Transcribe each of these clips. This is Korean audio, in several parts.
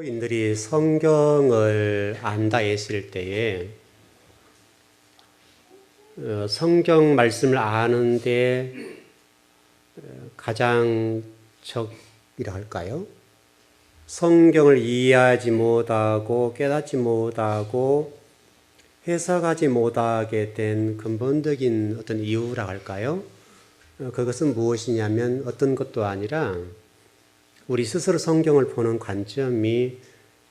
인들이 성경을 안다 했을 때에 성경 말씀을 아는데 가장 적이라 할까요? 성경을 이해하지 못하고 깨닫지 못하고 해석하지 못하게 된 근본적인 어떤 이유라 할까요? 그것은 무엇이냐면 어떤 것도 아니라 우리 스스로 성경을 보는 관점이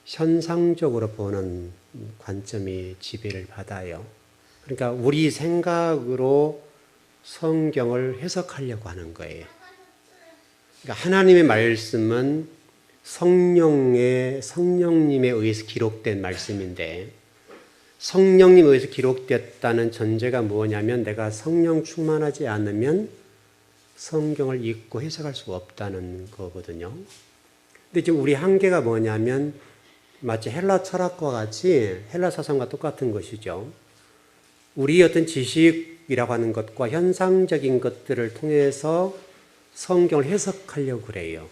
현상적으로 보는 관점이 지배를 받아요. 그러니까 우리 생각으로 성경을 해석하려고 하는 거예요. 그러니까 하나님의 말씀은 성령님에 의해서 기록된 말씀인데, 성령님에 의해서 기록됐다는 전제가 뭐냐면 내가 성령 충만하지 않으면 성경을 읽고 해석할 수가 없다는 거거든요. 근데 지금 우리 한계가 뭐냐면 마치 헬라 철학과 같이 헬라 사상과 똑같은 것이죠. 우리 어떤 지식이라고 하는 것과 현상적인 것들을 통해서 성경을 해석하려고 그래요.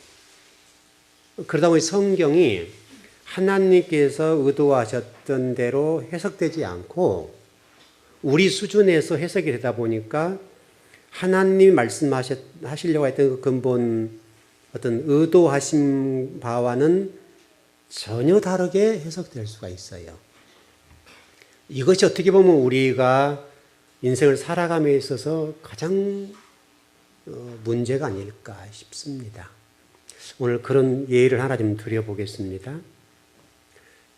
그러다 보니 성경이 하나님께서 의도하셨던 대로 해석되지 않고 우리 수준에서 해석이 되다 보니까 하나님이 말씀하시려고 했던 그 근본 어떤 의도하신 바와는 전혀 다르게 해석될 수가 있어요. 이것이 어떻게 보면 우리가 인생을 살아감에 있어서 가장 문제가 아닐까 싶습니다. 오늘 그런 예를 하나 좀 드려보겠습니다.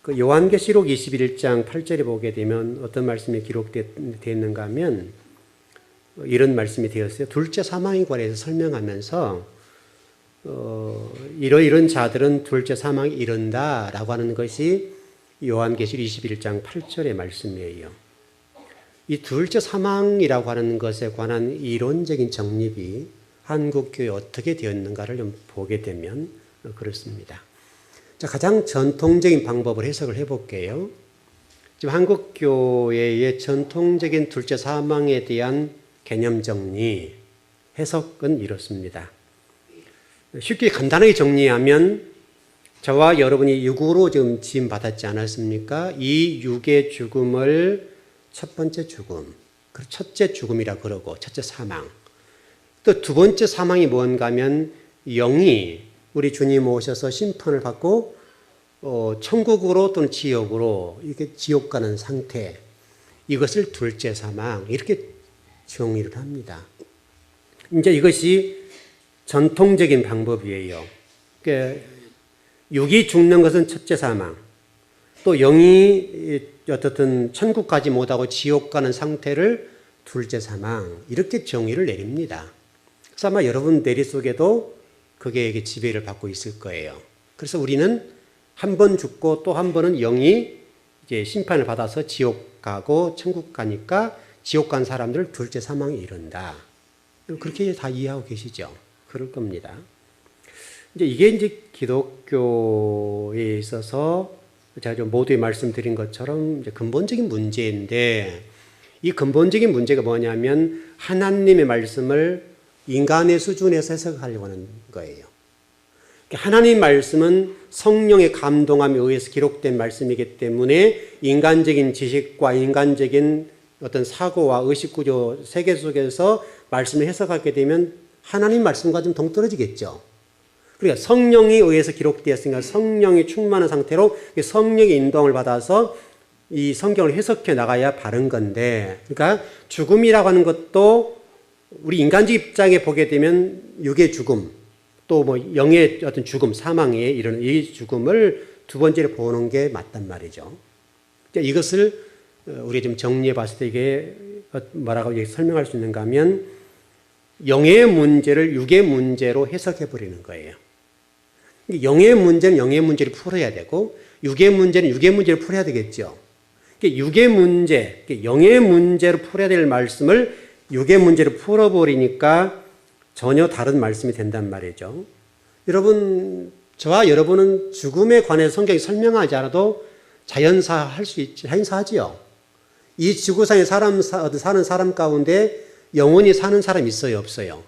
그 요한계시록 21장 8절에 보게 되면 어떤 말씀이 기록되어 있는가 하면 이런 말씀이 되었어요. 둘째 사망에 관해서 설명하면서 이런 자들은 둘째 사망에 이른다라고 하는 것이 요한계시록 21장 8절의 말씀이에요. 이 둘째 사망이라고 하는 것에 관한 이론적인 정립이 한국교회에 어떻게 되었는가를 좀 보게 되면 그렇습니다. 자, 가장 전통적인 방법을 해석을 해볼게요. 지금 한국교회의 전통적인 둘째 사망에 대한 개념 정리, 해석은 이렇습니다. 쉽게 간단하게 정리하면 저와 여러분이 육으로 지금 지음 받았지 않았습니까? 이 육의 죽음을 첫 번째 죽음, 첫째 죽음이라 그러고 첫째 사망. 또 두 번째 사망이 뭔가 하면 영이 우리 주님 오셔서 심판을 받고 천국으로 또는 지옥으로 이렇게 지옥 가는 상태, 이것을 둘째 사망 이렇게 정의를 합니다. 이제 이것이 전통적인 방법이에요. 그러니까 육이 죽는 것은 첫째 사망, 또 영이 어떻든 천국 가지 못하고 지옥 가는 상태를 둘째 사망 이렇게 정의를 내립니다. 그래서 아마 여러분 머릿속에도 그게 지배를 받고 있을 거예요. 그래서 우리는 한 번 죽고 또 한 번은 영이 이제 심판을 받아서 지옥 가고 천국 가니까 지옥 간 사람들을 둘째 사망에 이른다. 그렇게 다 이해하고 계시죠? 그럴 겁니다. 이게 이제 기독교에 있어서 제가 좀 모두에 말씀드린 것처럼 이제 근본적인 문제인데, 이 근본적인 문제가 뭐냐면 하나님의 말씀을 인간의 수준에서 해석하려고 하는 거예요. 하나님 말씀은 성령의 감동함에 의해서 기록된 말씀이기 때문에 인간적인 지식과 인간적인 어떤 사고와 의식구조 세계 속에서 말씀을 해석하게 되면 하나님 말씀과 좀 동떨어지겠죠. 그러니까 성령에 의해서 기록되었으니까 성령이 충만한 상태로 성령의 인도함을 받아서 이 성경을 해석해 나가야 바른 건데, 그러니까 죽음이라고 하는 것도 우리 인간적 입장에 보게 되면 육의 죽음, 또 뭐 영의 어떤 죽음, 사망에 이르는 이 죽음을 두 번째로 보는 게 맞단 말이죠. 이것을 우리가 좀 정리해 봤을 때 이게 뭐라고 설명할 수 있는가 하면 영의 문제를 육의 문제로 해석해 버리는 거예요. 영의 문제는 영의 문제를 풀어야 되고 육의 문제는 육의 문제를 풀어야 되겠죠. 육의 문제, 영의 문제로 풀어야 될 말씀을 육의 문제로 풀어버리니까 전혀 다른 말씀이 된단 말이죠. 여러분, 저와 여러분은 죽음에 관해서 성경이 설명하지 않아도 자연사 할 수 있지, 자연사하지요. 이 지구상에 사는 사람 가운데 영원히 사는 사람 있어요, 없어요?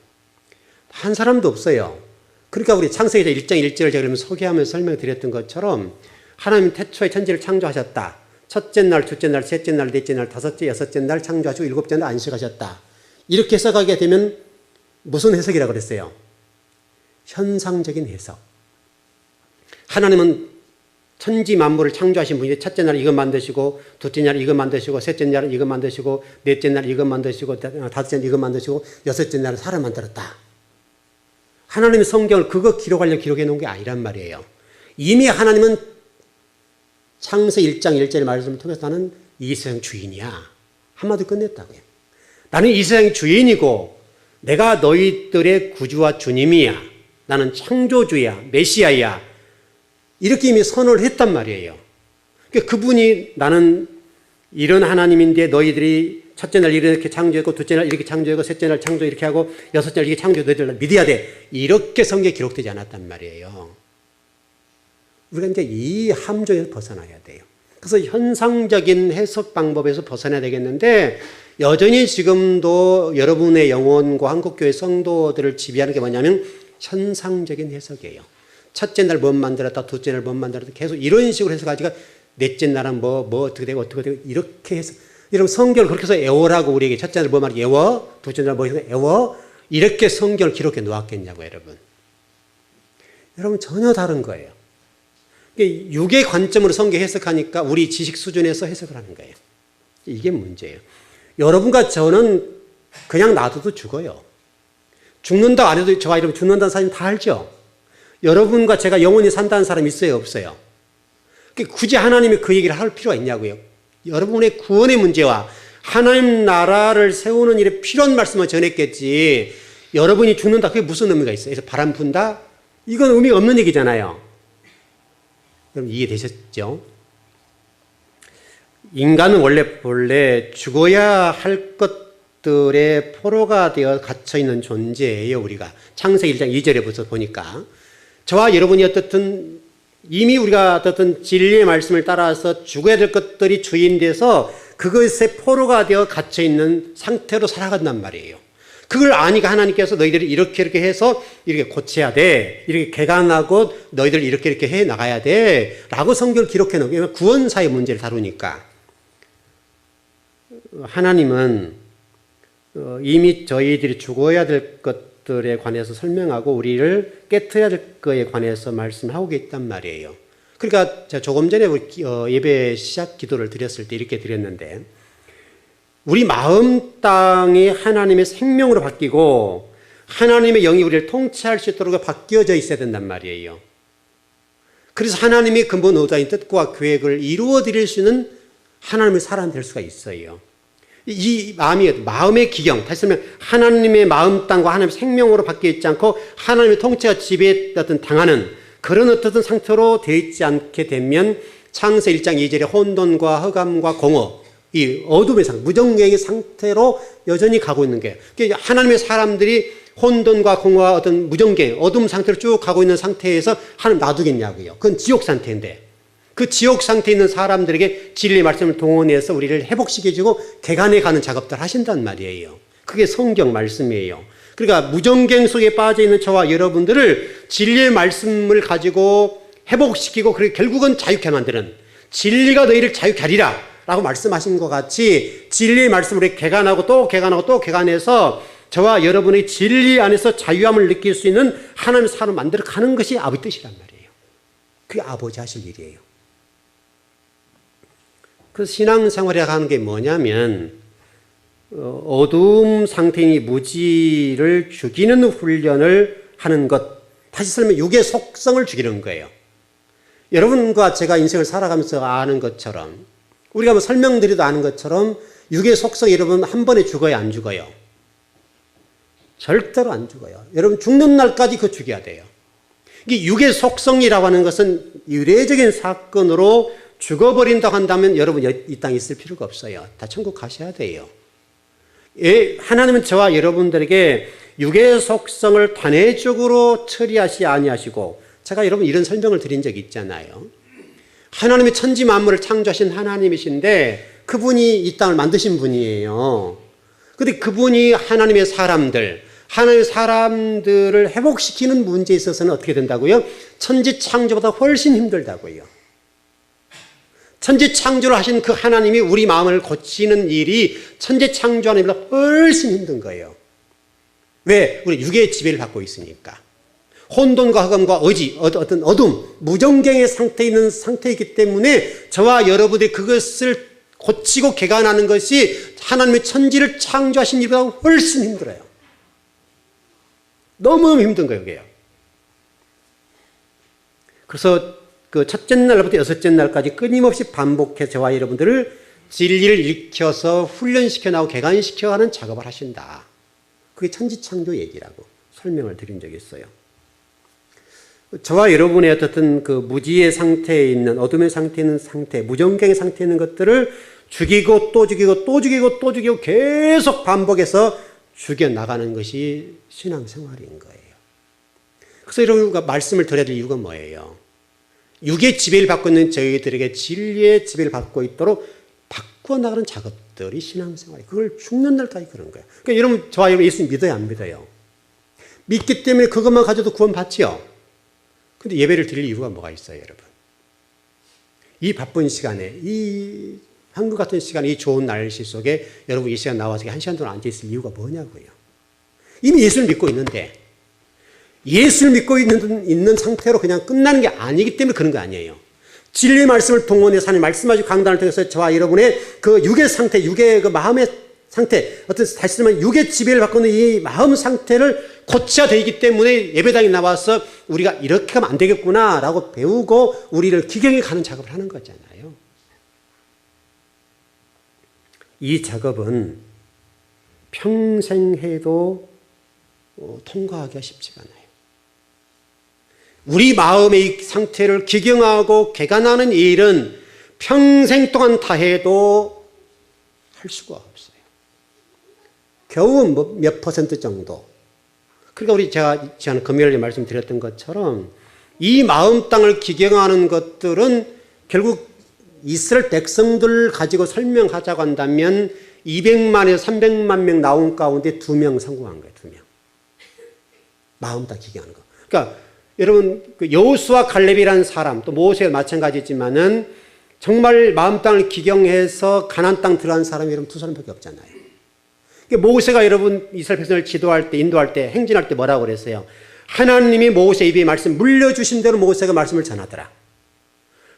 한 사람도 없어요. 그러니까 우리 창세기자 1장 1절을 제가 그러면 소개하면서 설명드렸던 것처럼 하나님 태초에 천지를 창조하셨다. 첫째 날, 둘째 날, 셋째 날, 넷째 날, 다섯째, 여섯째 날 창조하시고 일곱째 날 안식하셨다. 이렇게 해석하게 되면 무슨 해석이라고 그랬어요? 현상적인 해석. 하나님은 천지 만물을 창조하신 분인데 첫째 날 이것 만드시고 둘째 날 이것 만드시고 셋째 날은 이것 만드시고 넷째 날 이것 만드시고 다섯째 날 이것 만드시고 여섯째 날은 사람 만들었다. 하나님의 성경을 그거 기록하려고 기록해 놓은 게 아니란 말이에요. 이미 하나님은 창세기 1장 1절의 말씀을 통해서 나는 이 세상 주인이야. 한마디로 끝냈다고요. 나는 이 세상 주인이고 내가 너희들의 구주와 주님이야. 나는 창조주야. 메시아야. 이렇게 이미 선언을 했단 말이에요. 그러니까 그분이 나는 이런 하나님인데 너희들이 첫째 날 이렇게 창조했고 둘째 날 이렇게 창조했고 셋째 날 창조 이렇게 하고 여섯째 날 이렇게 창조해서 너희들 믿어야 돼. 이렇게 성경에 기록되지 않았단 말이에요. 우리가 이제 이 함정에서 벗어나야 돼요. 그래서 현상적인 해석 방법에서 벗어나야 되겠는데 여전히 지금도 여러분의 영혼과 한국교회 성도들을 지배하는 게 뭐냐면 현상적인 해석이에요. 첫째 날 뭐 만들었다, 둘째 날 뭐 만들었다 계속 이런 식으로 해석하니까 넷째 날은 뭐 어떻게 되고 이렇게 해서 여러분 성경을 그렇게 해서 애워라고 우리에게 첫째 날 뭐 말이 애워, 둘째 날 뭐 해서 애워 이렇게 성경을 기록해 놓았겠냐고 여러분. 여러분 전혀 다른 거예요. 육의 관점으로 성경 해석하니까 우리 지식 수준에서 해석을 하는 거예요. 이게 문제예요. 여러분과 저는 그냥 놔둬도 죽어요. 죽는다 안 해도 저와 여러분 죽는다는 사람 다 알죠? 여러분과 제가 영원히 산다는 사람 있어요? 없어요? 굳이 하나님이 그 얘기를 할 필요가 있냐고요. 여러분의 구원의 문제와 하나님 나라를 세우는 일에 필요한 말씀을 전했겠지 여러분이 죽는다 그게 무슨 의미가 있어요? 그래서 바람 분다? 이건 의미가 없는 얘기잖아요. 여러분 이해되셨죠? 인간은 원래 죽어야 할 것들의 포로가 되어 갇혀있는 존재예요. 우리가 창세기 1장 2절에 보니까 저와 여러분이 어떻든 이미 우리가 어떻든 진리의 말씀을 따라서 죽어야 될 것들이 주인돼서 그것의 포로가 되어 갇혀있는 상태로 살아간단 말이에요. 그걸 아니까 하나님께서 너희들이 이렇게 해서 이렇게 고쳐야 돼. 이렇게 개간하고 너희들 이렇게 해 나가야 돼. 라고 성경을 기록해 놓은 구원사의 문제를 다루니까. 하나님은 이미 저희들이 죽어야 될 것들에 관해서 설명하고 우리를 깨트려야 될 것에 관해서 말씀하고 있단 말이에요. 그러니까 제가 조금 전에 예배 시작 기도를 드렸을 때 이렇게 드렸는데 우리 마음 땅이 하나님의 생명으로 바뀌고 하나님의 영이 우리를 통치할 수 있도록 바뀌어져 있어야 된단 말이에요. 그래서 하나님의 근본 의도인 뜻과 계획을 이루어 드릴 수 있는 하나님의 사람 될 수가 있어요. 이 마음의 기경, 다시 말하면 하나님의 마음 땅과 하나님의 생명으로 바뀌어 있지 않고 하나님의 통치가 지배에 당하는 그런 어떤 상태로 되어 있지 않게 되면 창세 1장 2절의 혼돈과 흑암과 공허 이 어둠의 상태, 무정경의 상태로 여전히 가고 있는 거예요. 하나님의 사람들이 혼돈과 공허와 어떤 무정경, 어둠 상태로 쭉 가고 있는 상태에서 하나님 놔두겠냐고요. 그건 지옥 상태인데 그 지옥 상태에 있는 사람들에게 진리의 말씀을 동원해서 우리를 회복시켜주고 개간해 가는 작업들을 하신단 말이에요. 그게 성경 말씀이에요. 그러니까 무정경 속에 빠져있는 저와 여러분들을 진리의 말씀을 가지고 회복시키고 그리고 결국은 자유케 만드는 진리가 너희를 자유케 하리라 라고 말씀하신 것 같이 진리의 말씀을 개간하고 또 개간하고 또 개간해서 저와 여러분의 진리 안에서 자유함을 느낄 수 있는 하나님의 사람을 만들어 가는 것이 아버지 뜻이란 말이에요. 그게 아버지 하실 일이에요. 그 신앙생활이라고 하는 게 뭐냐면 어두움 상태인 무지를 죽이는 훈련을 하는 것, 다시 설명 육의 속성을 죽이는 거예요. 여러분과 제가 인생을 살아가면서 아는 것처럼 우리가 뭐 설명드려도 아는 것처럼 육의 속성 여러분 한 번에 죽어요? 안 죽어요? 절대로 안 죽어요. 여러분 죽는 날까지 그거 죽여야 돼요. 이게 육의 속성이라고 하는 것은 유례적인 사건으로 죽어버린다고 한다면 여러분 이 땅에 있을 필요가 없어요. 다 천국 가셔야 돼요. 하나님은 저와 여러분들에게 육의 속성을 단회적으로 처리하시 아니하시고 제가 여러분 이런 설명을 드린 적이 있잖아요. 하나님의 천지 만물을 창조하신 하나님이신데 그분이 이 땅을 만드신 분이에요. 그런데 그분이 하나님의 사람들, 하나님의 사람들을 회복시키는 문제에 있어서는 어떻게 된다고요? 천지 창조보다 훨씬 힘들다고요. 천지 창조를 하신 그 하나님이 우리 마음을 고치는 일이 천지 창조하는 일보다 훨씬 힘든 거예요. 왜? 우리 육의 지배를 받고 있으니까. 혼돈과 흑암과 어떤 어둠, 무정경의 상태에 있는 상태이기 때문에 저와 여러분들이 그것을 고치고 개간하는 것이 하나님의 천지를 창조하신 일보다 훨씬 힘들어요. 너무 힘든 거예요, 그게요. 그래서 그 첫째 날부터 여섯째 날까지 끊임없이 반복해 저와 여러분들을 진리를 일으켜서 훈련시켜 나오고 개간시켜 하는 작업을 하신다. 그게 천지창조 얘기라고 설명을 드린 적이 있어요. 저와 여러분의 어떤 그 무지의 상태에 있는, 어둠의 상태에 있는 상태, 무정경의 상태에 있는 것들을 죽이고 또 죽이고 또 죽이고 또 죽이고 계속 반복해서 죽여나가는 것이 신앙생활인 거예요. 그래서 여러분과 말씀을 드려야 될 이유가 뭐예요? 육의 지배를 받고 있는 저희들에게 진리의 지배를 받고 있도록 바꿔나가는 작업들이 신앙생활이에요. 그걸 죽는 날까지 그런 거예요. 그러니까 여러분, 저와 여러분 예수님 믿어요, 안 믿어요? 믿기 때문에 그것만 가져도 구원받지요. 근데 예배를 드릴 이유가 뭐가 있어요, 여러분? 이 바쁜 시간에, 이 한국 같은 시간에, 이 좋은 날씨 속에 여러분 이 시간 나와서 한 시간 동안 앉아있을 이유가 뭐냐고요. 이미 예수를 믿고 있는데, 예수를 믿고 있는 상태로 그냥 끝나는 게 아니기 때문에 그런 거 아니에요. 진리의 말씀을 동원해서 하나님 말씀하시고 강단을 통해서 저와 여러분의 그 육의 상태, 육의 그 마음의 상태, 어떤 다시 말하면 육의 지배를 받고 있는 이 마음 상태를 고쳐야 되기 때문에 예배당에 나와서 우리가 이렇게 하면 안 되겠구나 라고 배우고 우리를 기경에 가는 작업을 하는 거잖아요. 이 작업은 평생 해도 통과하기가 쉽지가 않아요. 우리 마음의 상태를 기경하고 개간하는 일은 평생 동안 다 해도 할 수가 없어요. 겨우 몇 퍼센트 정도. 그러니까 제가 지난 금요일에 말씀드렸던 것처럼 이 마음 땅을 기경하는 것들은 결국 이스라엘 백성들을 가지고 설명하자고 한다면 200만에서 300만 명 나온 가운데 2명 성공한 거예요. 2명. 마음 땅 기경하는 거. 그러니까 여러분 여호수아 갈렙이라는 사람, 또 모세가 마찬가지지만은 정말 마음 땅을 기경해서 가나안 땅 들어간 사람이 여러분 2사람밖에 없잖아요. 모세가 여러분 이스라엘 백성을 지도할 때, 인도할 때, 행진할 때 뭐라고 그랬어요? 하나님이 모세 입에 말씀 물려주신 대로 모세가 말씀을 전하더라.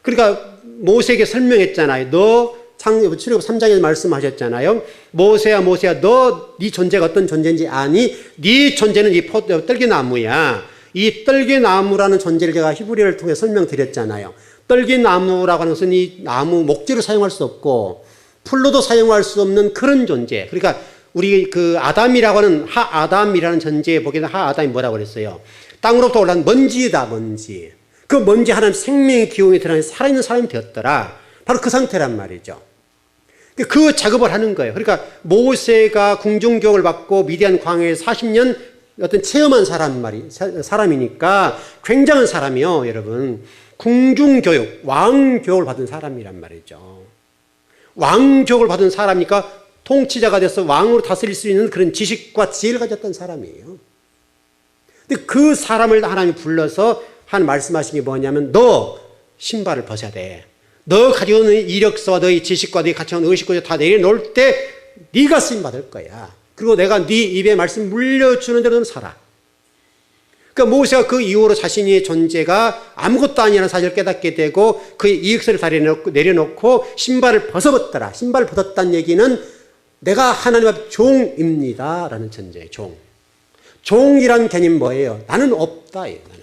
그러니까 모세에게 설명했잖아요. 너 출애굽 3장에서 말씀하셨잖아요. 모세야 너 네 존재가 어떤 존재인지 아니? 네 존재는 이 떨기나무야. 이 떨기나무라는 존재를 제가 히브리어를 통해 설명드렸잖아요. 떨기나무라고 하는 것은 이 나무 목재로 사용할 수 없고 풀로도 사용할 수 없는 그런 존재. 그러니까 우리 그 아담이라고 하는 하아담이라는 존재에 보기에는 하아담이 뭐라고 그랬어요? 땅으로부터 올라온 먼지다, 먼지. 그 먼지 하나님 생명의 기운이 드러나는 살아있는 사람이 되었더라. 바로 그 상태란 말이죠. 그 작업을 하는 거예요. 그러니까 모세가 궁중교육을 받고 미디안 광야에 40년 어떤 체험한 사람이니까 굉장한 사람이요, 여러분. 궁중교육, 왕교육을 받은 사람이란 말이죠. 왕교육을 받은 사람이니까 통치자가 돼서 왕으로 다스릴 수 있는 그런 지식과 지혜를 가졌던 사람이에요. 근데 그 사람을 하나님이 불러서 한 말씀하신 게 뭐냐면 너 신발을 벗어야 돼. 너 가지고 있는 이력서와 너의 지식과 너의 가치와 의식과 다 내려놓을 때 네가 쓰임받을 거야. 그리고 내가 네 입에 말씀 물려주는 대로 살아. 그러니까 모세가 그 이후로 자신의 존재가 아무것도 아니라는 사실을 깨닫게 되고 그의 이익서를 다 내려놓고 신발을 벗어봤더라. 신발을 벗었다는 얘기는 내가 하나님 앞 종입니다 라는 전제예요. 종이란 개념이 뭐예요? 나는 없다. 나는.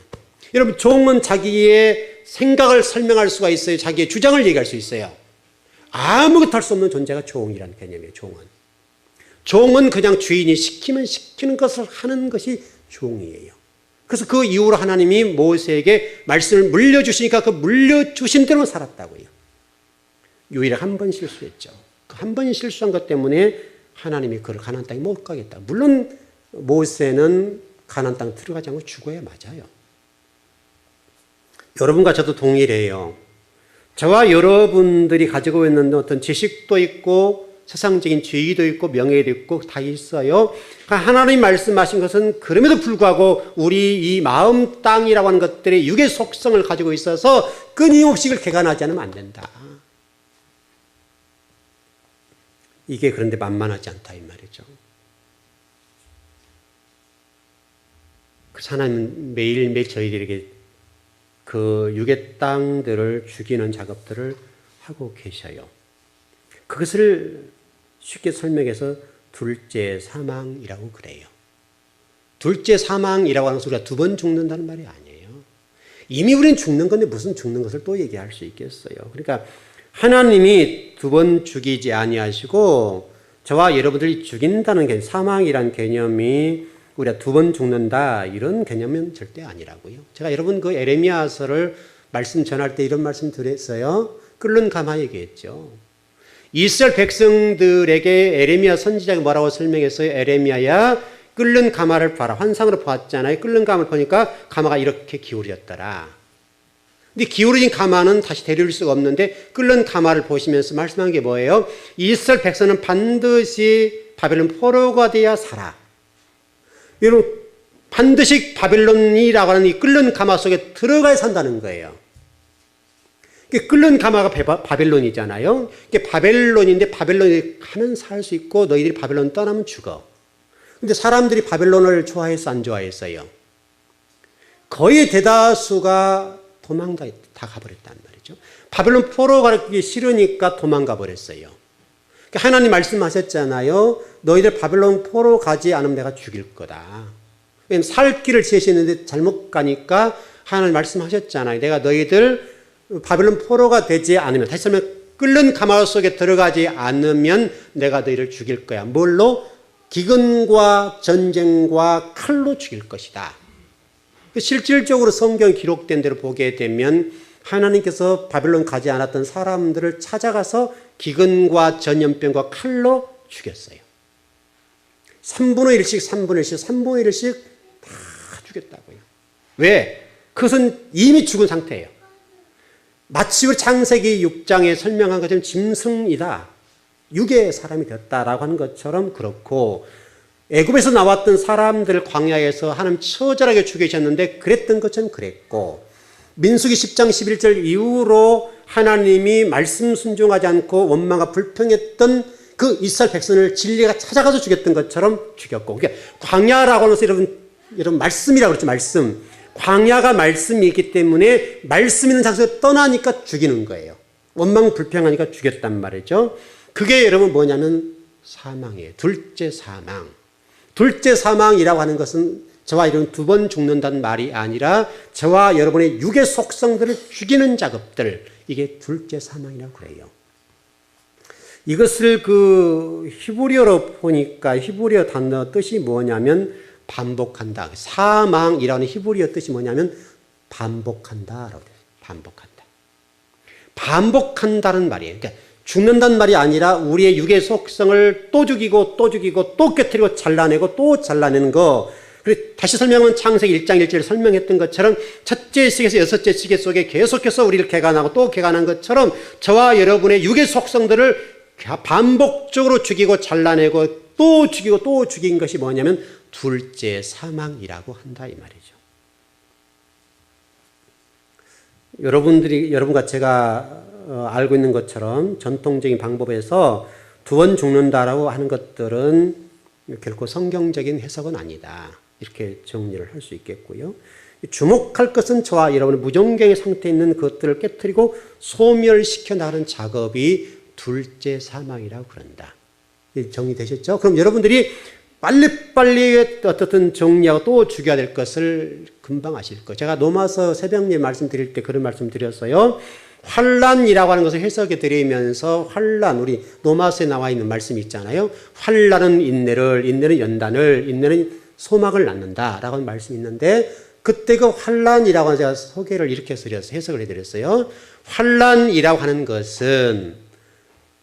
여러분 종은 자기의 생각을 설명할 수가 있어요. 자기의 주장을 얘기할 수 있어요. 아무것도 할 수 없는 존재가 종이라는 개념이에요. 종은 그냥 주인이 시키면 시키는 것을 하는 것이 종이에요. 그래서 그 이후로 하나님이 모세에게 말씀을 물려주시니까 그 물려주신 대로 살았다고요. 유일하게 한 번 실수했죠. 그 한 번 실수한 것 때문에 하나님이 그를 가나안 땅에 못 가겠다. 물론 모세는 가나안 땅 들어가지 않고 죽어야 맞아요. 여러분과 저도 동일해요. 저와 여러분들이 가지고 있는 어떤 지식도 있고 세상적인 지위도 있고 명예도 있고 다 있어요. 하나님이 말씀하신 것은 그럼에도 불구하고 우리 이 마음 땅이라고 하는 것들의 육의 속성을 가지고 있어서 끊임없이 이걸 개간하지 않으면 안 된다. 이게 그런데 만만하지 않다 이 말이죠. 그래서 하나님은 매일매일 저희들에게 그 육의 땅들을 죽이는 작업들을 하고 계셔요. 그것을 쉽게 설명해서 둘째 사망이라고 그래요. 둘째 사망이라고 하는 것은 우리가 두 번 죽는다는 말이 아니에요. 이미 우리는 죽는 건데 무슨 죽는 것을 또 얘기할 수 있겠어요. 그러니까 하나님이 두 번 죽이지 아니하시고 저와 여러분들이 죽인다는 개념, 사망이란 개념이 우리가 두 번 죽는다 이런 개념은 절대 아니라고요. 제가 여러분 그 에레미야서를 말씀 전할 때 이런 말씀 드렸어요. 끓는 가마 얘기했죠. 이스라엘 백성들에게 에레미야 선지자가 뭐라고 설명했어요? 에레미야야 끓는 가마를 봐라. 환상으로 보았잖아요. 끓는 가마를 보니까 가마가 이렇게 기울어졌더라. 근데 기울어진 가마는 다시 데려올 수가 없는데 끓는 가마를 보시면서 말씀한 게 뭐예요? 이스라엘 백성은 반드시 바벨론 포로가 되어야 살아. 여러분 반드시 바벨론이라고 하는 이 끓는 가마 속에 들어가야 산다는 거예요. 끓는 가마가 바벨론이잖아요. 이게 바벨론인데 바벨론이 가면 살 수 있고 너희들이 바벨론 떠나면 죽어. 근데 사람들이 바벨론을 좋아해서 안 좋아했어요. 거의 대다수가 도망가 다 가버렸단 말이죠. 바벨론 포로가 가기 싫으니까 도망가 버렸어요. 하나님 말씀하셨잖아요. 너희들 바벨론 포로 가지 않으면 내가 죽일 거다. 왜냐하면 살 길을 제시했는데 잘못 가니까 하나님 말씀하셨잖아요. 내가 너희들 바벨론 포로가 되지 않으면, 다시 말하면 끓는 가마 속에 들어가지 않으면 내가 너희를 죽일 거야. 뭘로? 기근과 전쟁과 칼로 죽일 것이다. 실질적으로 성경 기록된 대로 보게 되면 하나님께서 바벨론 가지 않았던 사람들을 찾아가서 기근과 전염병과 칼로 죽였어요. 3분의 1씩, 3분의 1씩, 3분의 1씩 다 죽였다고요. 왜? 그것은 이미 죽은 상태예요. 마치 우리 창세기 6장에 설명한 것처럼 짐승이다. 육의 사람이 되었다라고 하는 것처럼 그렇고, 애굽에서 나왔던 사람들 광야에서 하나님 처절하게 죽이셨는데 그랬던 것처럼 그랬고, 민수기 10장 11절 이후로 하나님이 말씀 순종하지 않고 원망과 불평했던 그 이스라엘 백성을 진리가 찾아가서 죽였던 것처럼 죽였고, 그러니까 광야라고 해서 여러분 말씀이라고 그랬죠. 말씀. 광야가 말씀이기 때문에 말씀 있는 장소에 떠나니까 죽이는 거예요. 원망 불평하니까 죽였단 말이죠. 그게 여러분 뭐냐면 사망이에요. 둘째 사망. 둘째 사망이라고 하는 것은 저와 여러분 두 번 죽는다는 말이 아니라 저와 여러분의 육의 속성들을 죽이는 작업들, 이게 둘째 사망이라고 그래요. 이것을 그 히브리어로 보니까 히브리어 단어 뜻이 뭐냐면 반복한다. 사망이라는 히브리어 뜻이 뭐냐면 반복한다라고 돼요. 반복한다. 반복한다는 말이에요. 그러니까 죽는다는 말이 아니라 우리의 육의 속성을 또 죽이고 또 죽이고 또 깨트리고 잘라내고 또 잘라내는 거. 그리고 다시 설명은 창세기 1장 1절에 설명했던 것처럼 첫째 시계에서 여섯째 시계 속에 계속해서 우리를 개간하고 또 개간한 것처럼 저와 여러분의 육의 속성들을 반복적으로 죽이고 잘라내고 또 죽이고 또 죽인 것이 뭐냐면 둘째 사망이라고 한다 이 말이죠. 여러분과 제가 알고 있는 것처럼 전통적인 방법에서 두 번 죽는다라고 하는 것들은 결코 성경적인 해석은 아니다. 이렇게 정리를 할 수 있겠고요. 주목할 것은 저와 여러분의 무정경의 상태에 있는 것들을 깨트리고 소멸시켜 나가는 작업이 둘째 사망이라고 그런다. 정리되셨죠? 그럼 여러분들이 빨리빨리 어떻든 정리하고 또 죽여야 될 것을 금방 아실 거예요. 제가 로마서 새벽에 말씀드릴 때 그런 말씀 드렸어요. 환란이라고 하는 것을 해석해 드리면서 환란, 우리 로마서에 나와 있는 말씀이 있잖아요. 환란은 인내를, 인내는 연단을, 인내는 소망을 낳는다라고 하는 말씀이 있는데 그때 그 환란이라고 하는 제가 소개를 이렇게 해석을 해드렸어요. 환란이라고 하는 것은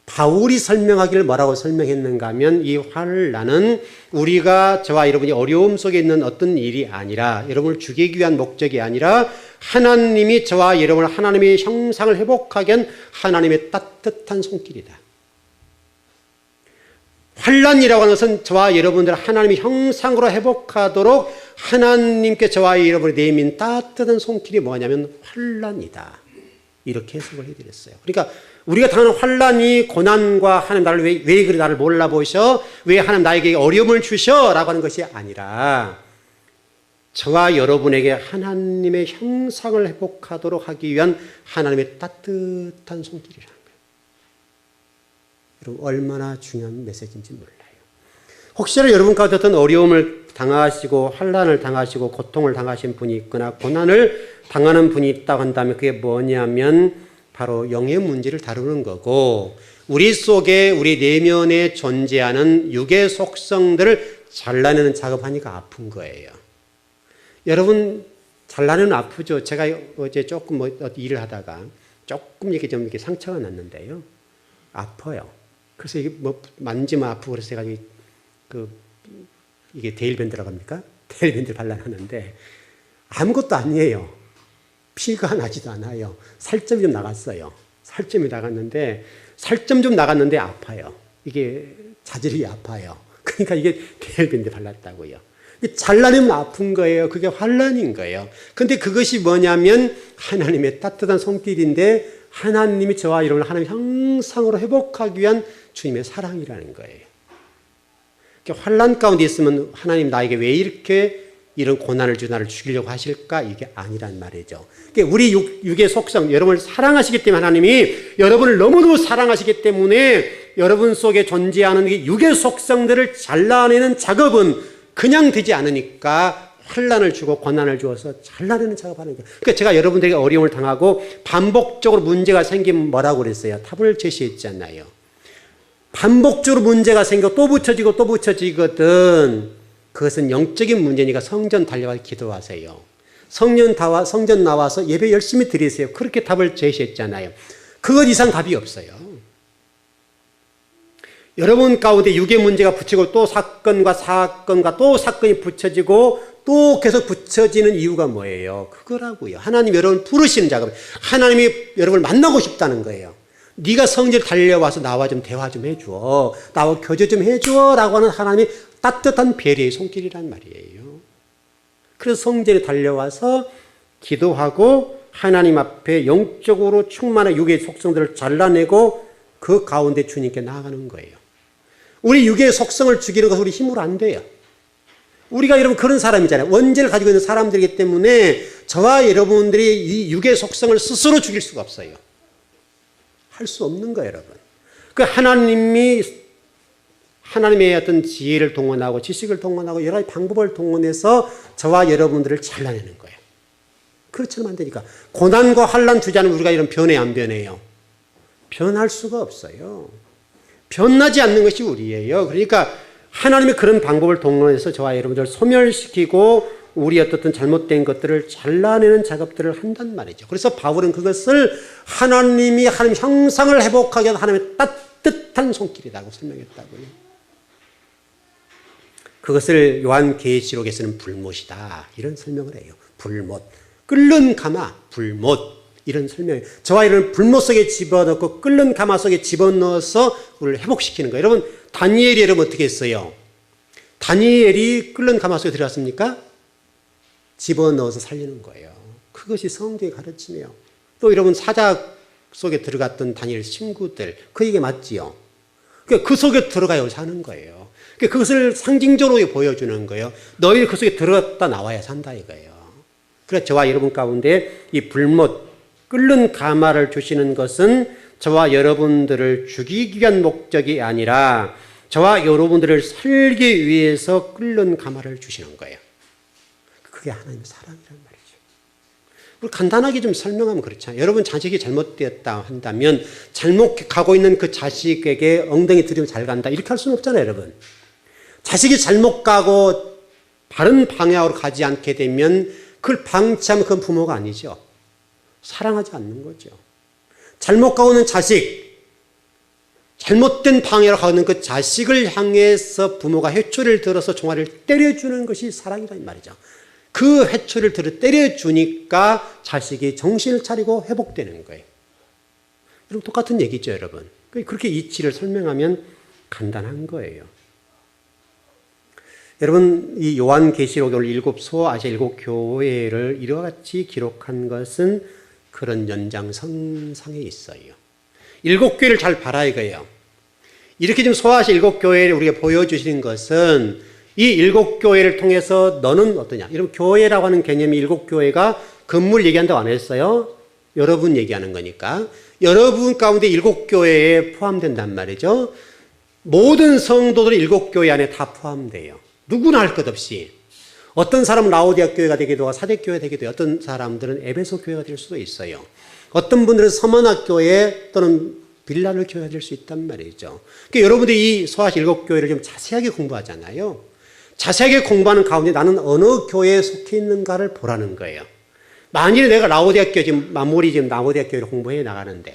바울이 설명하기를 뭐라고 설명했는가 하면 이 환란은 우리가 저와 여러분이 어려움 속에 있는 어떤 일이 아니라 여러분을 죽이기 위한 목적이 아니라 하나님이 저와 여러분을 하나님의 형상을 회복하게 한 하나님의 따뜻한 손길이다. 환난이라고 하는 것은 저와 여러분들 하나님의 형상으로 회복하도록 하나님께 저와 여러분이 내민 따뜻한 손길이 뭐냐면 환난이다. 이렇게 해석을 해드렸어요. 그러니까 우리가 당하는 환난이 고난과 하나님 나를 왜 그래 나를 몰라보셔? 왜 하나님 나에게 어려움을 주셔? 라고 하는 것이 아니라 저와 여러분에게 하나님의 형상을 회복하도록 하기 위한 하나님의 따뜻한 손길이라는 거예요. 여러분 얼마나 중요한 메시지인지 몰라요. 혹시나 여러분 가운데 어떤 어려움을 당하시고 환난을 당하시고 고통을 당하신 분이 있거나 고난을 당하는 분이 있다고 한다면 그게 뭐냐면 바로 영의 문제를 다루는 거고 우리 속에 우리 내면에 존재하는 육의 속성들을 잘라내는 작업하니까 아픈 거예요. 여러분 잘라내는 아프죠. 제가 어제 조금 일을 하다가 조금 이렇게 좀 이렇게 상처가 났는데요. 아파요. 그래서 이게 만지면 아프고 그래서 제가 이게 데일밴드라고 합니까? 데일밴드 발라놨는데 아무것도 아니에요. 피가 나지도 않아요. 살점이 좀 나갔어요. 살점이 나갔는데 살점 좀 나갔는데 아파요. 이게 자질이 아파요. 그러니까 이게 데일밴드 발랐다고요. 잘라내면 아픈 거예요. 그게 환난인 거예요. 근데 그것이 뭐냐면 하나님의 따뜻한 손길인데 하나님이 저와 여러분을 하나님의 형상으로 회복하기 위한 주님의 사랑이라는 거예요. 환난 가운데 있으면 하나님 나에게 왜 이렇게 이런 고난을 주 나를 죽이려고 하실까? 이게 아니란 말이죠. 우리 육의 속성, 여러분을 사랑하시기 때문에 하나님이 여러분을 너무너무 사랑하시기 때문에 여러분 속에 존재하는 육의 속성들을 잘라내는 작업은 그냥 되지 않으니까 환난을 주고 고난을 주어서 잘라내는 작업하는 거예요. 그러니까 제가 여러분들에게 어려움을 당하고 반복적으로 문제가 생기면 뭐라고 그랬어요? 답을 제시했잖아요. 반복적으로 문제가 생겨 또 붙여지고 또 붙여지거든. 그것은 영적인 문제니까 성전 달려가서 기도하세요. 성전 나와서 예배 열심히 드리세요. 그렇게 답을 제시했잖아요. 그것 이상 답이 없어요. 여러분 가운데 육의 문제가 붙이고 또 사건과 또 사건이 붙여지고 또 계속 붙여지는 이유가 뭐예요? 그거라고요. 하나님 여러분 부르시는 작업. 하나님이 여러분을 만나고 싶다는 거예요. 네가 성전에 달려와서 나와 좀 대화 좀 해줘. 나와 교제 좀 해줘. 라고 하는 하나님의 따뜻한 배려의 손길이란 말이에요. 그래서 성전에 달려와서 기도하고 하나님 앞에 영적으로 충만한 육의 속성들을 잘라내고 그 가운데 주님께 나아가는 거예요. 우리 육의 속성을 죽이는 것은 우리 힘으로 안 돼요. 우리가 여러분 그런 사람이잖아요. 원죄를 가지고 있는 사람들이기 때문에 저와 여러분들이 이 육의 속성을 스스로 죽일 수가 없어요. 할 수 없는 거예요, 여러분. 그 하나님의 어떤 지혜를 동원하고 지식을 동원하고 여러 가지 방법을 동원해서 저와 여러분들을 잘라내는 거예요. 그렇지는 안 되니까. 고난과 환난 주자는 우리가 이런 변해 안 변해요? 변할 수가 없어요. 변하지 않는 것이 우리예요. 그러니까 하나님의 그런 방법을 동원해서 저와 여러분들을 소멸시키고 우리의 어떤 잘못된 것들을 잘라내는 작업들을 한단 말이죠. 그래서 바울은 그것을 하나님이 하나님 형상을 회복하기 위한 하나님의 따뜻한 손길이라고 설명했다고요. 그것을 요한계시록에서는 불못이다 이런 설명을 해요. 불못, 끓는 가마, 불못 이런 설명이에요. 저와 여러분 불못 속에 집어넣고 끓는 가마 속에 집어넣어서 우리를 회복시키는 거예요. 여러분 다니엘이 여러분 어떻게 했어요? 다니엘이 끓는 가마 속에 들어갔습니까? 집어넣어서 살리는 거예요. 그것이 성경의 가르침이에요. 또 여러분 사자 속에 들어갔던 다니엘 친구들 그 얘기 맞지요? 그 속에 들어가야 사는 거예요. 그것을 상징적으로 보여주는 거예요. 너희들 그 속에 들어갔다 나와야 산다 이거예요. 그래서 저와 여러분 가운데 이 불못 끓는 가마를 주시는 것은 저와 여러분들을 죽이기 위한 목적이 아니라 저와 여러분들을 살기 위해서 끓는 가마를 주시는 거예요. 그게 하나님의 사랑이란 말이죠. 우리 간단하게 좀 설명하면 그렇잖아요. 여러분 자식이 잘못되었다 한다면 잘못 가고 있는 그 자식에게 엉덩이 들이면 잘 간다 이렇게 할 수는 없잖아요. 여러분. 자식이 잘못 가고 바른 방향으로 가지 않게 되면 그걸 방치하면 그건 부모가 아니죠. 사랑하지 않는 거죠. 잘못 가고 있는 자식, 잘못된 방향으로 가고 있는 그 자식을 향해서 부모가 회초리를 들어서 종아리를 때려주는 것이 사랑이란 말이죠. 그 회초리를 들어 때려주니까 자식이 정신을 차리고 회복되는 거예요. 여러분 똑같은 얘기죠, 여러분. 그렇게 이치를 설명하면 간단한 거예요. 여러분, 이 요한계시록 오늘 7소 아시아 7교회를 이와 같이 기록한 것은 그런 연장선상에 있어요. 7교회를 잘 봐라 이거예요. 이렇게 지금 소아시아 7교회를 우리가 보여주시는 것은 이 7교회를 통해서 너는 어떠냐. 여러분, 교회라고 하는 개념이 7교회가 건물 얘기한다고 안 했어요. 여러분 얘기하는 거니까. 여러분 가운데 7교회에 포함된단 말이죠. 모든 성도들이 7교회 안에 다 포함돼요. 누구나 할 것 없이. 어떤 사람은 라오디아 교회가 되기도 하고 사대교회가 되기도 해요. 어떤 사람들은 에베소 교회가 될 수도 있어요. 어떤 분들은 서머나 교회 또는 빌라를 교회가 될 수 있단 말이죠. 그러니까 여러분들이 이 소아시아 7교회를 좀 자세하게 공부하잖아요. 자세하게 공부하는 가운데 나는 어느 교회에 속해 있는가를 보라는 거예요. 만일에 내가 라오디아 교회 지금 라오디아 교회를 공부해 나가는데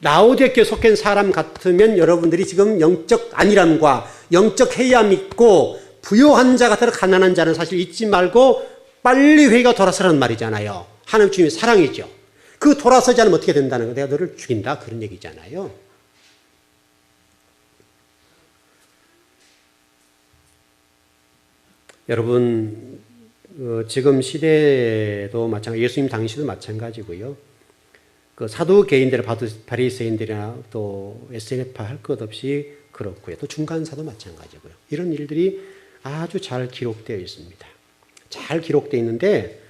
라오디아 교회에 속해 있는 사람 같으면 여러분들이 지금 영적 안일함과 영적 해이함 있고 부요한 자 같아도 가난한 자는 사실 잊지 말고 빨리 회개가 돌아서라는 말이잖아요. 하나님 주님의 사랑이죠. 그 돌아서지 않으면 어떻게 된다는 거예요? 내가 너를 죽인다 그런 얘기잖아요. 여러분, 지금 시대도 마찬가지, 예수님 당시도 마찬가지고요. 그 사두개인들, 바리새인들이나 또 SNF파 할 것 없이 그렇고요. 또 중간사도 마찬가지고요. 이런 일들이 아주 잘 기록되어 있습니다. 잘 기록되어 있는데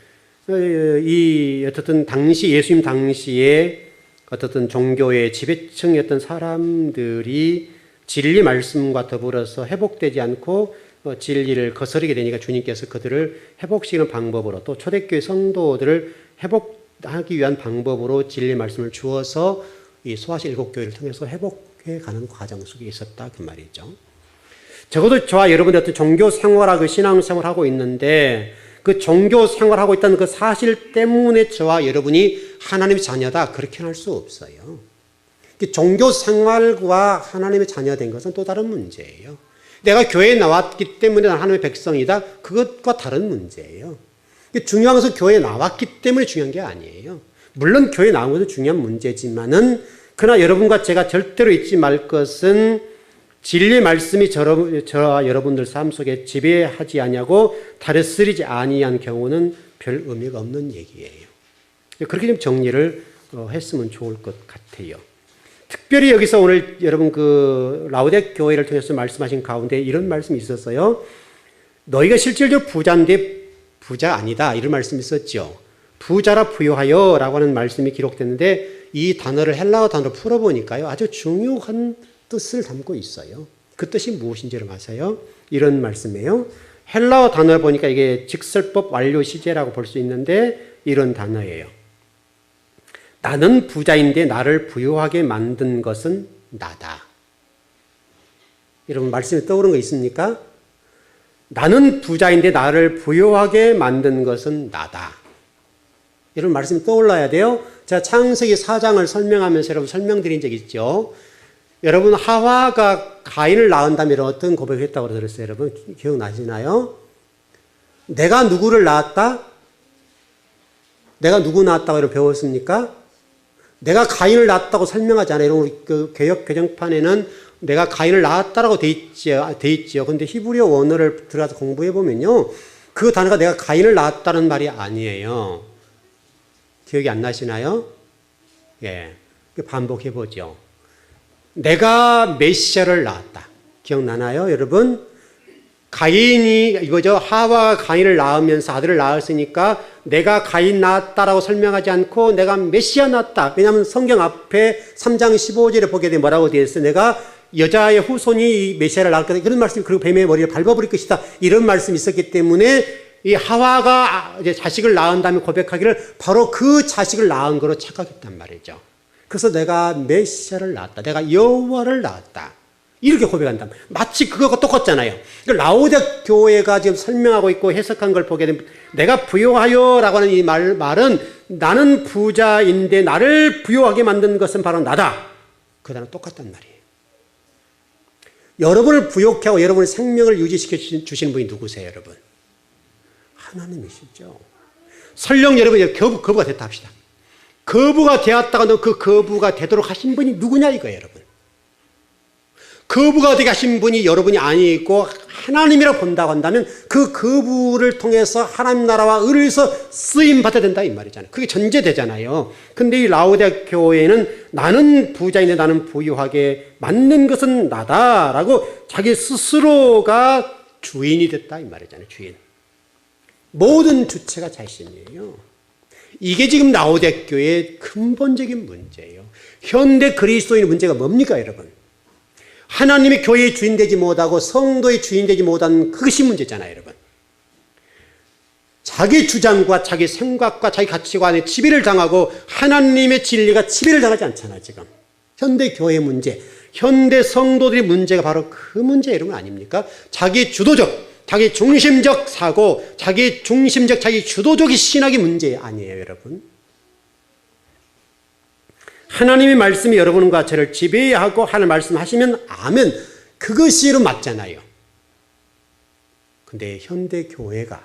어떻든 당시 예수님 당시에 어떻든 종교의 지배층이었던 사람들이 진리 말씀과 더불어서 회복되지 않고 진리를 거스르게 되니까 주님께서 그들을 회복시키는 방법으로 또 초대교회 성도들을 회복하기 위한 방법으로 진리 말씀을 주어서 이 소아시아 7교회를 통해서 회복해가는 과정 속에 있었다 그 말이죠. 적어도 저와 여러분들 어떤 종교 생활하고 신앙 생활하고 있는데 그 종교 생활하고 있다는 그 사실 때문에 저와 여러분이 하나님의 자녀다 그렇게 할 수 없어요. 종교 생활과 하나님의 자녀된 것은 또 다른 문제예요. 내가 교회에 나왔기 때문에 나는 하나님의 백성이다 그것과 다른 문제예요. 중요한 것은 교회에 나왔기 때문에 중요한 게 아니에요. 물론 교회에 나온 것도 중요한 문제지만은 그러나 여러분과 제가 절대로 잊지 말 것은 진리의 말씀이 저와 여러분들 삶 속에 지배하지 아니하고 다스리지 아니한 경우는 별 의미가 없는 얘기예요. 그렇게 좀 정리를 했으면 좋을 것 같아요. 특별히 여기서 오늘 여러분 그 라오디아 교회를 통해서 말씀하신 가운데 이런 말씀이 있었어요. 너희가 실질적으로 부자인데 부자 아니다 이런 말씀이 있었죠. 부자라 부요하여 라고 하는 말씀이 기록됐는데 이 단어를 헬라어 단어로 풀어보니까요 아주 중요한 뜻을 담고 있어요. 그 뜻이 무엇인지를 아세요? 이런 말씀이에요. 헬라어 단어를 보니까 이게 직설법 완료 시제라고 볼 수 있는데 이런 단어예요. 나는 부자인데 나를 부유하게 만든 것은 나다. 여러분 말씀이 떠오르는 거 있습니까? 나는 부자인데 나를 부유하게 만든 것은 나다. 이런 말씀이 떠올라야 돼요. 제가 창세기 4장을 설명하면서 여러분 설명드린 적 있죠. 여러분 하와가 가인을 낳은 다음에 어떤 고백을 했다고 들었어요? 여러분 기억나시나요? 내가 누구를 낳았다? 내가 누구 낳았다고 여러분 배웠습니까? 내가 가인을 낳았다고 설명하지 않아요. 여러분 그 개역 개정판에는 내가 가인을 낳았다라고 돼 있지요. 근데 히브리어 원어를 들어가서 공부해 보면요. 그 단어가 내가 가인을 낳았다는 말이 아니에요. 기억이 안 나시나요? 예. 반복해 보죠. 내가 메시아를 낳았다. 기억나나요, 여러분? 가인이 이거죠. 하와가 가인을 낳으면서 아들을 낳았으니까 내가 가인 낳았다라고 설명하지 않고 내가 메시아 낳았다. 왜냐하면 성경 앞에 3장 15절에 보게 되면 뭐라고 되어 있어요? 내가 여자의 후손이 메시아를 낳을 거다. 그런 말씀이 그리고 뱀의 머리를 밟아버릴 것이다. 이런 말씀이 있었기 때문에 이 하와가 이제 자식을 낳은 다음에 고백하기를 바로 그 자식을 낳은 거로 착각했단 말이죠. 그래서 내가 메시아를 낳았다. 내가 여호와를 낳았다. 이렇게 고백한다. 마치 그거가 똑같잖아요. 라오디아 교회가 지금 설명하고 있고 해석한 걸 보게 되면 내가 부요하여라고 하는 이 말은 나는 부자인데 나를 부요하게 만든 것은 바로 나다. 그 단어 똑같단 말이에요. 여러분을 부요케 하고 여러분의 생명을 유지시켜 주시는 분이 누구세요, 여러분? 하나님이시죠. 설령 여러분이 거부가 됐다 합시다. 거부가 되었다가 그 거부가 되도록 하신 분이 누구냐 이거예요, 여러분. 거부가 되게 하신 분이 여러분이 아니고 하나님이라고 본다고 한다면 그 거부를 통해서 하나님 나라와 의를 위해서 쓰임 받아야 된다 이 말이잖아요. 그게 전제되잖아요. 근데 이 라오디아 교회는 나는 부자인데 나는 부유하게 맞는 것은 나다라고 자기 스스로가 주인이 됐다 이 말이잖아요. 주인. 모든 주체가 자신이에요. 이게 지금 라오디아 교회의 근본적인 문제예요. 현대 그리스도인의 문제가 뭡니까 여러분? 하나님의 교회의 주인 되지 못하고 성도의 주인 되지 못한 그것이 문제잖아요 여러분. 자기 주장과 자기 생각과 자기 가치관에 지배를 당하고 하나님의 진리가 지배를 당하지 않잖아요 지금. 현대 교회의 문제, 현대 성도들의 문제가 바로 그 문제 여러분 아닙니까? 자기 주도적, 자기 중심적 사고, 자기 중심적, 자기 주도적인 신학의 문제 아니에요 여러분. 하나님의 말씀이 여러분과 저를 지배하고 하나님 말씀하시면 아멘. 그것이 맞잖아요. 근데 현대 교회가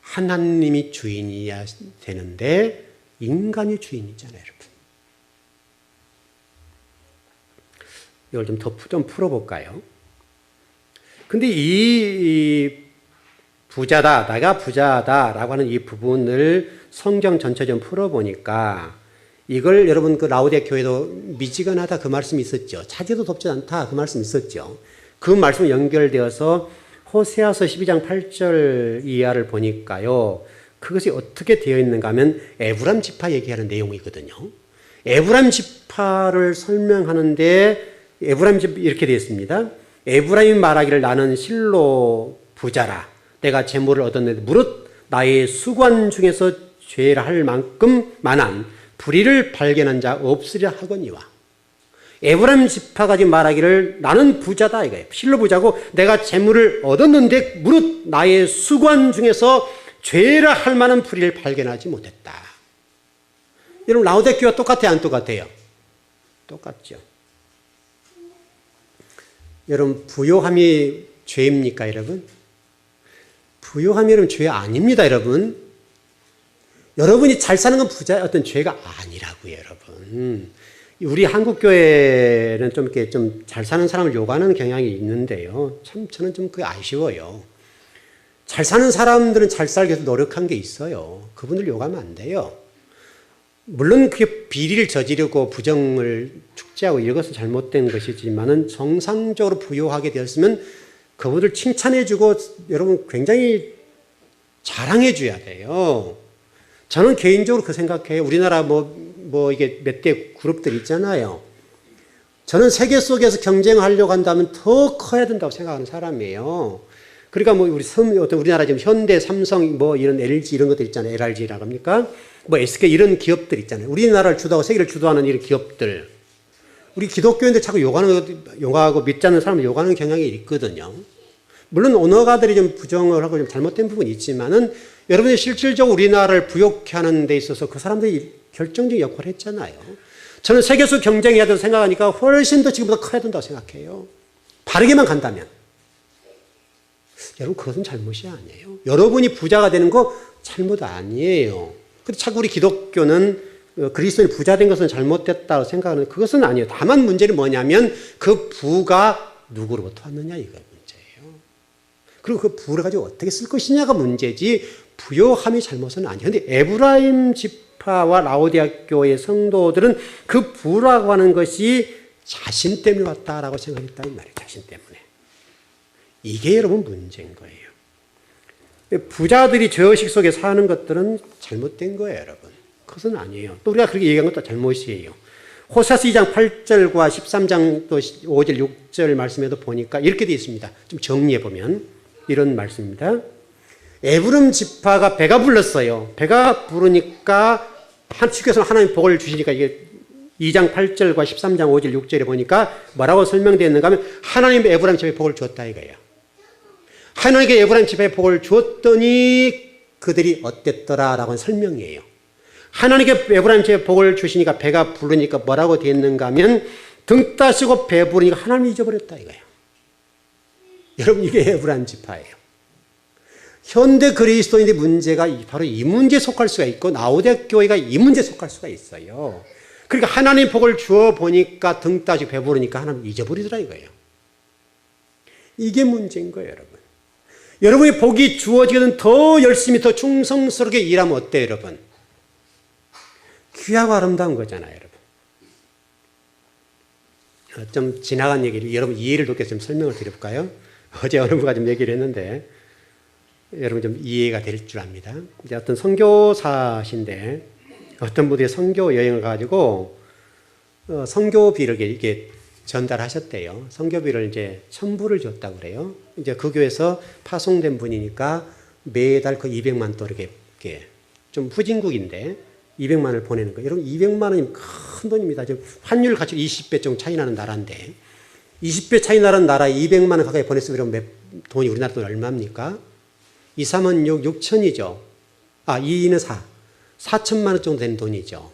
하나님이 주인이어야 되는데 인간이 주인이잖아요, 여러분. 이걸 좀 풀어볼까요? 근데 이 부자다, 내가 부자다라고 하는 이 부분을 성경 전체 좀 풀어보니까 이걸 여러분 그 라오디아 교회도 미지근하다 그 말씀이 있었죠. 차지도 돕지 않다 그 말씀이 있었죠. 그 말씀 연결되어서 호세아서 12장 8절 이하를 보니까요. 그것이 어떻게 되어 있는가 하면 에브라임 지파 얘기하는 내용이거든요. 에브라임 지파를 설명하는데 에브라임 지파 이렇게 되어 있습니다. 에브라임이 말하기를 나는 실로 부자라. 내가 재물을 얻었는데 무릇 나의 수관 중에서 죄를 할 만큼 많은 불의를 발견한 자 없으리라 하거니와. 에브라임 지파가 지금 말하기를 나는 부자다 이거예요. 실로 부자고 내가 재물을 얻었는데 무릇 나의 수관 중에서 죄를 할 만한 불의를 발견하지 못했다. 여러분 라오디아 교회와 똑같아요 안 똑같아요? 똑같죠. 여러분 부요함이 죄입니까 여러분? 부요함이 여러분 죄 아닙니다 여러분. 여러분이 잘 사는 건 부자의 어떤 죄가 아니라고요, 여러분. 우리 한국 교회는 좀 이렇게 좀 잘 사는 사람을 요구하는 경향이 있는데요. 참 저는 좀 그게 아쉬워요. 잘 사는 사람들은 잘 살기 위해서 노력한 게 있어요. 그분들 요구하면 안 돼요. 물론 그게 비리를 저지르고 부정을 축제하고 이런 것은 잘못된 것이지만은 정상적으로 부유하게 되었으면 그분들 칭찬해주고 여러분 굉장히 자랑해줘야 돼요. 저는 개인적으로 그 생각해요. 우리나라 이게 몇 대 그룹들 있잖아요. 저는 세계 속에서 경쟁하려고 한다면 더 커야 된다고 생각하는 사람이에요. 그러니까 우리나라 지금 현대, 삼성, 이런 LG 이런 것들 있잖아요. LRG라고 합니까? SK 이런 기업들 있잖아요. 우리나라를 주도하고 세계를 주도하는 이런 기업들. 우리 기독교인들 자꾸 욕하고 믿지 않는 사람을 욕하는 경향이 있거든요. 물론 언어가들이 좀 부정을 하고 좀 잘못된 부분이 있지만은 여러분이 실질적으로 우리나라를 부욕케 하는 데 있어서 그 사람들이 결정적인 역할을 했잖아요. 저는 세계에서 경쟁해야 된다고 생각하니까 훨씬 더 지금보다 커야 된다고 생각해요. 바르게만 간다면. 여러분 그것은 잘못이 아니에요. 여러분이 부자가 되는 거 잘못 아니에요. 근데 자꾸 우리 기독교는 그리스도인이 부자 된 것은 잘못됐다고 생각하는 그것은 아니에요. 다만 문제는 뭐냐면 그 부가 누구로부터 왔느냐 이거 문제예요. 그리고 그 부를 가지고 어떻게 쓸 것이냐가 문제지 부요함이 잘못은 아니에요. 그런데 에브라임 지파와 라오디아 교회의 성도들은 그 부라고 하는 것이 자신 때문에 왔다라고 생각했다 이 말이에요. 자신 때문에. 이게 여러분 문제인 거예요. 부자들이 죄의식 속에 사는 것들은 잘못된 거예요, 여러분. 그것은 아니에요. 또 우리가 그렇게 얘기한 것도 잘못이에요. 호세아서 2장 8절과 13장 또 5절, 6절 말씀에도 보니까 이렇게 되어 있습니다. 좀 정리해 보면 이런 말씀입니다. 에브라임 지파가 배가 불렀어요. 배가 부르니까 하나님께서 하나님 복을 주시니까 이게 2장 8절과 13장 5절 6절에 보니까 뭐라고 설명되어 있는가 하면 하나님이 에브라임 지파에 복을 주었다 이거예요. 하나님께 에브라임 지파에 복을 주었더니 그들이 어땠더라라고 하는 설명이에요. 하나님께 에브라임 지파에 복을 주시니까 배가 부르니까 뭐라고 되어 있는가 하면 등 따시고 배 부르니까 하나님이 잊어버렸다 이거예요. 여러분 이게 에브라임 지파예요. 현대 그리스도인의 문제가 바로 이 문제에 속할 수가 있고 라오디아 교회가 이 문제에 속할 수가 있어요. 그러니까 하나님 복을 주어 보니까 등 따지고 배부르니까 하나님 잊어버리더라 이거예요. 이게 문제인 거예요, 여러분. 여러분이 복이 주어지거든 더 열심히 더 충성스럽게 일하면 어때요, 여러분? 귀하고 아름다운 거잖아요, 여러분. 좀 지나간 얘기를 여러분 이해를 돕게 좀 설명을 드려볼까요? 어제 어느 분과 좀 얘기를 했는데 여러분 좀 이해가 될 줄 압니다. 이제 어떤 선교사신데 어떤 분이 선교 여행을 가지고 선교비를 이렇게 전달하셨대요. 선교비를 이제 1,000불을 줬다고 그래요. 이제 그 교회에서 파송된 분이니까 매달 그 200만 또 이렇게 좀 후진국인데 200만 원을 보내는 거예요. 여러분 200만 원이면 큰 돈입니다. 지금 환율 가치로 20배 정도 차이 나는 나라인데 20배 차이 나는 나라에 200만 원 가까이 보냈으면 돈이 우리나라 돈 얼마입니까? 2, 3은 6, 6천이죠. 2는 4. 4천만 원 정도 되는 돈이죠.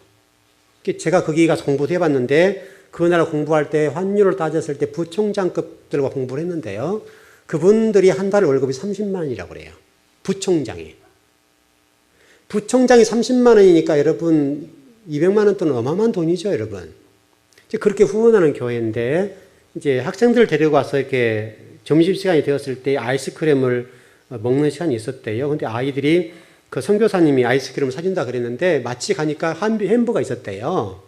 제가 거기 가서 공부도 해봤는데 그 나라 공부할 때 환율을 따졌을 때 부총장급들과 공부를 했는데요. 그분들이 한 달 월급이 30만 원이라고 그래요. 부총장이 30만 원이니까 여러분 200만 원 돈은 어마어마한 돈이죠, 여러분. 이제 그렇게 후원하는 교회인데 이제 학생들을 데리고 와서 이렇게 점심시간이 되었을 때 아이스크림을 먹는 시간이 있었대요. 근데 아이들이 그 선교사님이 아이스크림을 사준다 그랬는데 마치 가니까 햄버거가 있었대요.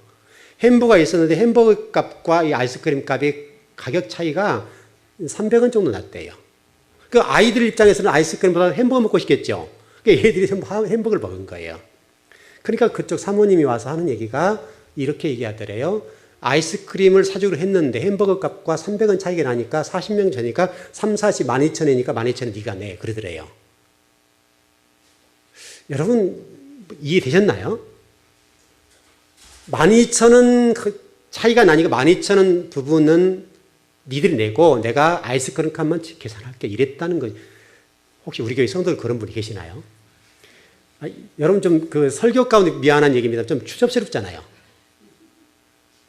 햄버거가 있었는데 햄버거 값과 이 아이스크림 값이 가격 차이가 300원 정도 났대요. 그 아이들 입장에서는 아이스크림보다 햄버거 먹고 싶겠죠. 그러니까 얘들이 햄버거를 먹은 거예요. 그러니까 그쪽 사모님이 와서 하는 얘기가 이렇게 얘기하더래요. 아이스크림을 사주기로 했는데 햄버거 값과 300원 차이가 나니까 40명 전이니까 3, 40, 12,000원이니까 12,000원 네가 내. 그러더래요. 여러분 이해되셨나요? 12,000원 차이가 나니까 12,000원 부분은 니들이 내고 내가 아이스크림 값만 계산할게 이랬다는 거죠. 혹시 우리 교회 성도들 그런 분이 계시나요? 여러분 좀 그 설교 가운데 미안한 얘기입니다. 좀 추접스럽잖아요.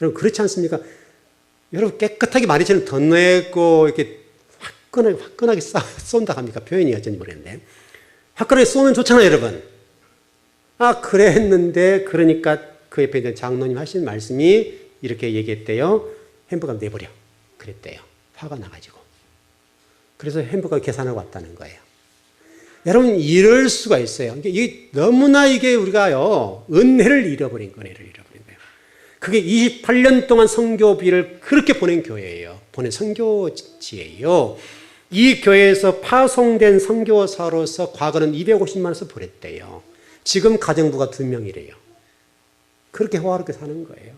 여러분 그렇지 않습니까? 여러분 깨끗하게 12,000원 더 내고 이렇게 화끈하게 쏜다 합니까? 표현이 어쩐지 모르겠는데. 화끈하게 쏘면 좋잖아요, 여러분. 그래 했는데 그러니까 그 옆에 있는 장로님 하신 말씀이 이렇게 얘기했대요. 햄버거 내버려. 그랬대요. 화가 나가지고. 그래서 햄버거 계산하고 왔다는 거예요. 여러분 이럴 수가 있어요. 이게 너무나 이게 우리가요 은혜를 잃어버린 거예요. 그게 28년 동안 선교비를 그렇게 보낸 교회예요. 보낸 선교지예요. 이 교회에서 파송된 선교사로서 과거는 250만 원씩 보냈대요. 지금 가정부가 2명이래요. 그렇게 화롭게 사는 거예요.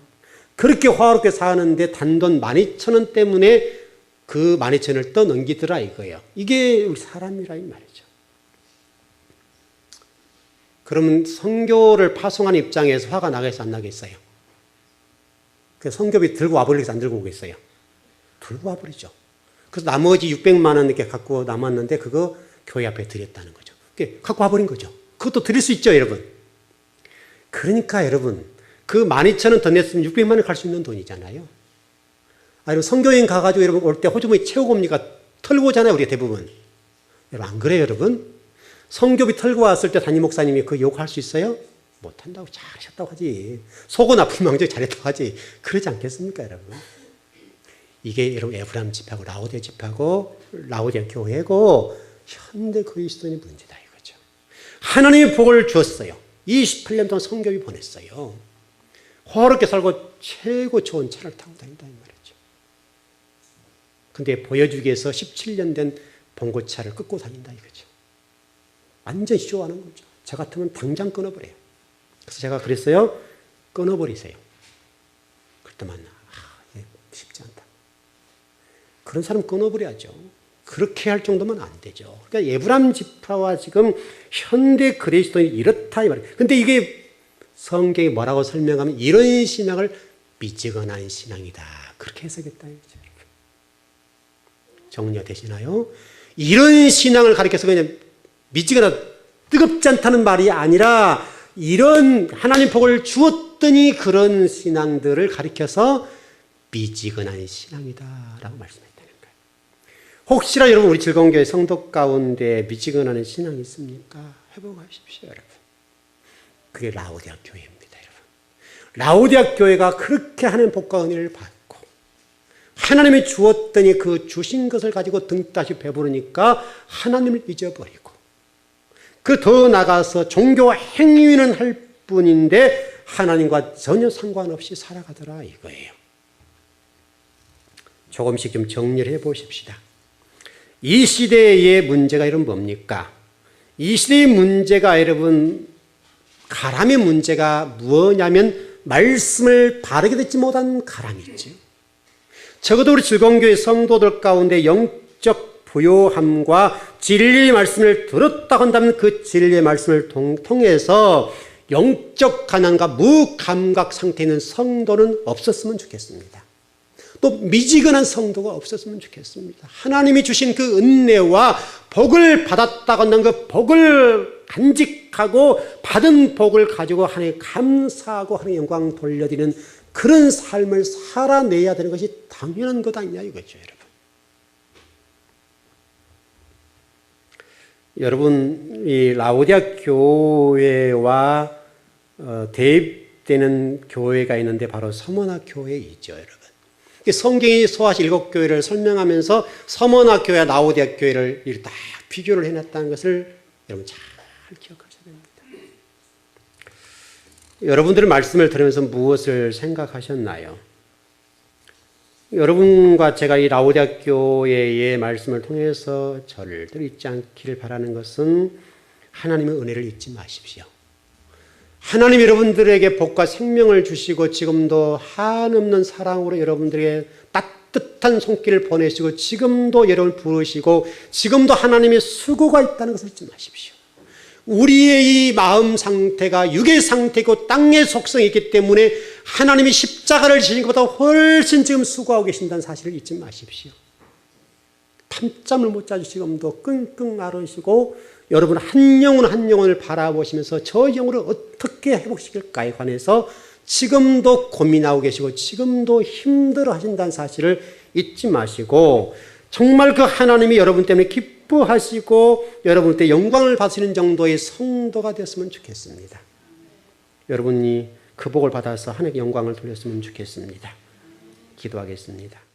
그렇게 화롭게 사는데 단돈 12,000원 때문에 그 12,000원을 떠넘기더라 이거예요. 이게 우리 사람이라 이 말이죠. 그러면 선교를 파송하는 입장에서 화가 나겠어요, 안 나겠어요? 그 선교비 들고 와버리겠어요, 안 들고 오겠어요? 들고 와버리죠. 그래서 나머지 600만 원 이렇게 갖고 남았는데 그거 교회 앞에 드렸다는 거죠. 갖고 와버린 거죠. 그것도 드릴 수 있죠, 여러분. 그러니까 여러분 그 12,000원 더 냈으면 600만 원 갈 수 있는 돈이잖아요. 여러분 선교여행 가가지고 여러분 올 때 호주머니 채우고 옵니까? 털고 오잖아요, 우리가 대부분. 여러분 안 그래요, 여러분? 선교비 털고 왔을 때 담임 목사님이 그 욕할 수 있어요? 못한다고 잘하셨다고 하지. 속은 나쁜 망정 잘했다고 하지. 그러지 않겠습니까, 여러분? 이게 여러분 에브라임 집하고 라오디아 집하고 라오디아 교회고 현대 그리스도인의 문제다 이거죠. 하나님의 복을 주었어요. 28년 동안 선교비 보냈어요. 호화롭게 살고 최고 좋은 차를 타고 다닌다 이 말이죠. 근데 보여주기 위해서 17년 된 봉고차를 끌고 다닌다 이거죠. 완전 쇼하는 거죠. 저 같으면 당장 끊어버려요. 그래서 제가 그랬어요. 끊어버리세요. 그랬더만 쉽지 않다. 그런 사람 끊어버려야죠. 그렇게 할 정도면 안 되죠. 그러니까 에브라임 지파와 지금 현대 그리스도인이 이렇다 이 말이에요. 근데 이게 성경이 뭐라고 설명하면 이런 신앙을 미지근한 신앙이다. 그렇게 해석했다 이거죠. 정리가 되시나요? 이런 신앙을 가리켜서 그냥 미지근하다, 뜨겁지 않다는 말이 아니라 이런 하나님 복을 주었더니 그런 신앙들을 가리켜서 미지근한 신앙이다라고 말씀했다는 거예요. 혹시나 여러분 우리 즐거운교회 성도 가운데 미지근한 신앙이 있습니까? 회복하십시오, 여러분. 그게 라오디아 교회입니다, 여러분. 라오디아 교회가 그렇게 하나님 복과 은혜를 받고 하나님이 주었더니 그 주신 것을 가지고 등 따시 배부르니까 하나님을 잊어버리고 그 더 나가서 종교 행위는 할 뿐인데 하나님과 전혀 상관없이 살아가더라 이거예요. 조금씩 좀 정리를 해보십시다. 이 시대의 문제가 여러분 뭡니까? 이 시대의 문제가 여러분 가람의 문제가 무엇냐면 말씀을 바르게 듣지 못한 가람이지. 적어도 우리 즐거운교회 성도들 가운데 영적 부요함과 진리의 말씀을 들었다고 한다면 그 진리의 말씀을 통해서 영적 가난과 무감각 상태에 있는 성도는 없었으면 좋겠습니다. 또 미지근한 성도가 없었으면 좋겠습니다. 하나님이 주신 그 은혜와 복을 받았다고 한다면 그 복을 간직하고 받은 복을 가지고 하나님께 감사하고 하나님께 영광 돌려드리는 그런 삶을 살아내야 되는 것이 당연한 것 아니냐 이거죠, 여러분. 여러분, 이 라오디아 교회와 대입되는 교회가 있는데 바로 서머나 교회이죠, 여러분. 성경이 소아시 7교회를 설명하면서 서머나 교회와 라오디아 교회를 이렇게 딱 비교를 해놨다는 것을 여러분 잘 기억하셔야 됩니다. 여러분들의 말씀을 들으면서 무엇을 생각하셨나요? 여러분과 제가 이 라오디아 교회의 말씀을 통해서 절대로 잊지 않기를 바라는 것은 하나님의 은혜를 잊지 마십시오. 하나님 여러분들에게 복과 생명을 주시고 지금도 한없는 사랑으로 여러분들에게 따뜻한 손길을 보내시고 지금도 여러분을 부르시고 지금도 하나님의 수고가 있다는 것을 잊지 마십시오. 우리의 이 마음 상태가 육의 상태고 땅의 속성이 있기 때문에 하나님이 십자가를 지신 것보다 훨씬 지금 수고하고 계신다는 사실을 잊지 마십시오. 밤잠을 못 자주 지금도 끙끙 앓으시고 여러분 한 영혼 한 영혼을 바라보시면서 저 영혼을 어떻게 회복시킬까에 관해서 지금도 고민하고 계시고 지금도 힘들어 하신다는 사실을 잊지 마시고 정말 그 하나님이 여러분 때문에 기뻐하시고 여러분 때 영광을 받으시는 정도의 성도가 되었으면 좋겠습니다. 여러분이 그 복을 받아서 하나님께 영광을 돌렸으면 좋겠습니다. 기도하겠습니다.